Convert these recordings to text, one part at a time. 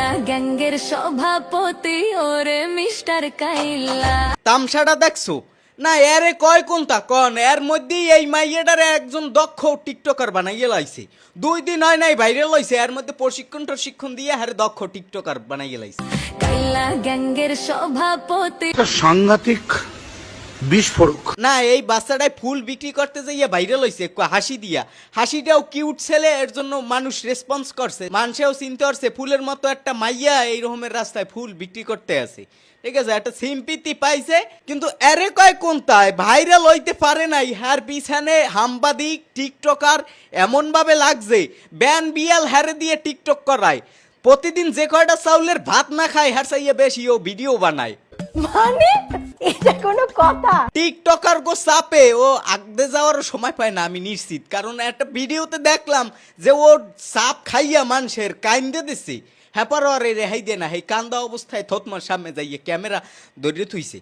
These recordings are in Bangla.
কাইল্লা গ্যাংয়ের সভাপতি ওরে মিস্টার কাইল্লা। তামসাটা দেখছো না? এরে কয় কোনটা কন, এর মধ্যেই এই মাইয়াটারে একজন দক্ষ টিকটকার বানাইয়ে লাইছে। 2 দিন হয় নাই ভাইরাল হইছে, এর মধ্যে প্রশিক্ষণ দিয়ে হারে দক্ষ টিকটকার বানাইয়ে লাইছে। কাইল্লা গ্যাংয়ের সভাপতি সাংঘাতিক বিস্ফোরক না, এই বাচ্চাটাই ফুল বিক্রি করতে যাইয়া ভাইরাল হইছে হাসি দিয়া। হাসিটাও কিউট ছেলে, এর জন্য মানুষ রেসপন্স করছে, মানুষেও চিনতে পারছে ফুলের মতো একটা মাইয়া এই রকমের রাস্তায় ফুল বিক্রি করতে আছে। ঠিক আছে, একটা সিম্পিতি পাইছে, কিন্তু এরে কয় কোনটায় ভাইরাল হইতে পারে নাই। হ্যার পিছনে হামবাদিক টিকটকার এমন ভাবে লাগছে ব্যান বিয়াল হ্যারে দিয়ে টিকটক করায়। প্রতিদিন যে কয়টা চাউলের ভাত না খায় হ্যার চাইয়া বেশি ও ভিডিও বানায়। মানে এটা কোনো কথা? টিকটকার গো চাপে ও আগতে যাওয়ার সময় পায় না, আমি নিশ্চিত। কারণ একটা ভিডিওতে দেখলাম যে ও চাপ খাইয়া মানুষের কাইন্দে দিচ্ছে, হ্যাপার আরে রেহাই দে না, এই কান্দা অবস্থায় থতমার সামনে যাইয়ে ক্যামেরা ধরে থুইছে।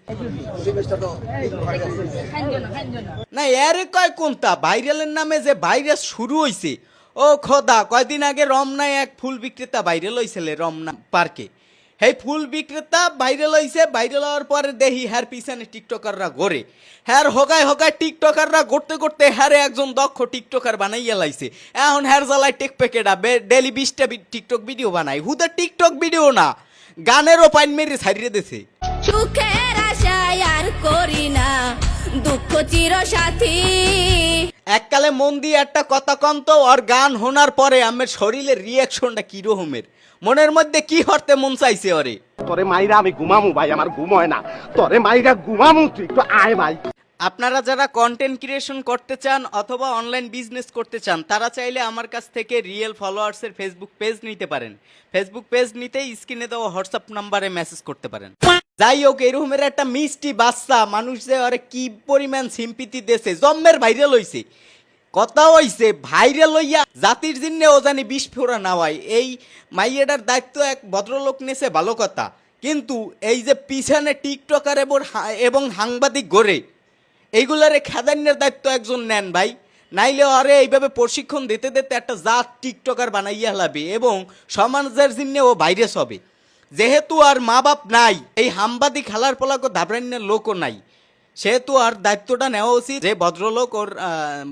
না এর কয় কোনটা ভাইরালের নামে যে ভাইরাস শুরু হইছে। ও খোদা, কয়দিন আগে রমনায় এক ফুল বিক্রেতা ভাইরাল হইছিল রমনা পার্কে। এই ফুল বিক্রেতা ভাইরাল হইছে, ভাইরাল হওয়ার পরে দেখি হ্যার পিছনে টিকটকাররা ঘোরে। হ্যার হোগায় টিকটকাররা ঘুরতে ঘুরতে হ্যারে একজন দক্ষ টিকটকার বানাইয়া লাইছে। এখন হ্যার জ্বালায় টেক প্যাকেটা ডেলি 20টা টিকটক ভিডিও বানায়। হুদা টিকটক ভিডিও না, গানেরও পাইন মেরে ছাড়িয়ে দিছে। সুখের আশায় আর করি না দুঃখ চির সাথী। এককালে মন দিয়ে একটা কথা কন তো, ওর গান শোনার পরে আমার শরীরের রিয়াকশনটা কি রকমের, মনের মধ্যে কি হরতে মন চাইছে ওরে। তোরে মাইরা আমি ঘুমামু ভাই, আমার ঘুম হয় না। তোরে মাইরা ঘুমামু, তুই তো আয় ভাই। আপনারা যারা কন্টেন্ট ক্রিয়েশন করতে চান অথবা অনলাইন বিজনেস করতে চান, তারা চাইলে আমার কাছ থেকে রিয়েল ফলোয়ার্সের ফেসবুক পেজ নিতে পারেন। ফেসবুক পেজ নিতে স্ক্রিনে দেওয়া হোয়াটসঅ্যাপ নাম্বারে মেসেজ করতে পারেন। যাই হোক, এরকমের একটা মিষ্টি বাচ্চা মানুষ যে ওরে কি পরিমাণ সিম্পিতি দেশে জম্মের ভাইরাল হইছে। কথা হইছে ভাইরাল হইয়া জাতির জন্য ও জানি বিস্ফোরা না হয়। এই মাইয়াটার দায়িত্ব এক ভদ্রলোক নেছে, ভালো কথা, কিন্তু এই যে পিছনে টিকটকার এবং সাংবাদিক গড়ে এইগুলারে খেদান্যের দায়িত্ব একজন নেন ভাই। নাইলে আরে এইভাবে প্রশিক্ষণ দিতে দিতে একটা জাত টিকটকার বানাইয়া হলাবে এবং সমাজের জন্য ও ভাইরাস হবে। যেহেতু আর মা বাপ নাই, এই হামবাদি খেলার পলাকো ধাবরান্যের লোকও নাই, সেহেতু আর দায়িত্বটা নেওয়া উচিত। যে ভদ্রলোক ওর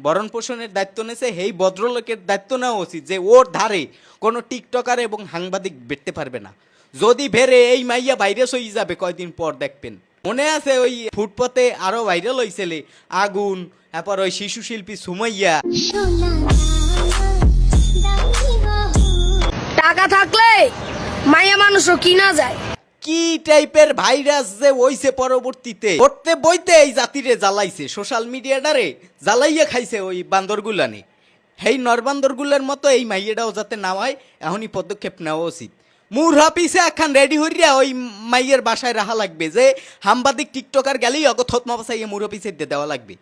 ভরণ পোষণের দায়িত্ব নেছে, সেই ভদ্রলোকের দায়িত্ব নেওয়া উচিত যে ওর ধারে কোনো টিকটকার এবং সাংবাদিক বেরতে পারবে না। যদি বেরে এই মাইয়া ভাইরাস হয়ে যাবে কয়দিন পর দেখবেন। মনে আছে ওই ফুটপথে আরো ভাইরাল হয়েছিল আগুন, তারপর ওই শিশু শিল্পী সুমাইয়া। টাকা থাকলে মায়া মানুষও কিনা যায়। কি টাইপের ভাইরাস যে হইছে, পরবর্তীতে পড়তে বইতে এই জাতিরে জ্বালাইছে, সোশ্যাল মিডিয়াটারে জ্বালাইয়া খাইছে ওই বান্দরগুলানে। এই নরবান্দরগুলার মতো এই মাইয়াটাও যাতে না হয়, এখনই পদক্ষেপ নেওয়া উচিত। মুর হাফিসে এখন রেডি হইয়া ওই মাইয়ের বাসায় রাখা লাগবে, যে সাংবাদিক টিকটকার গেলেই অগ থতমা বাসাইয়া মুর হাফিসে দেওয়া লাগবে।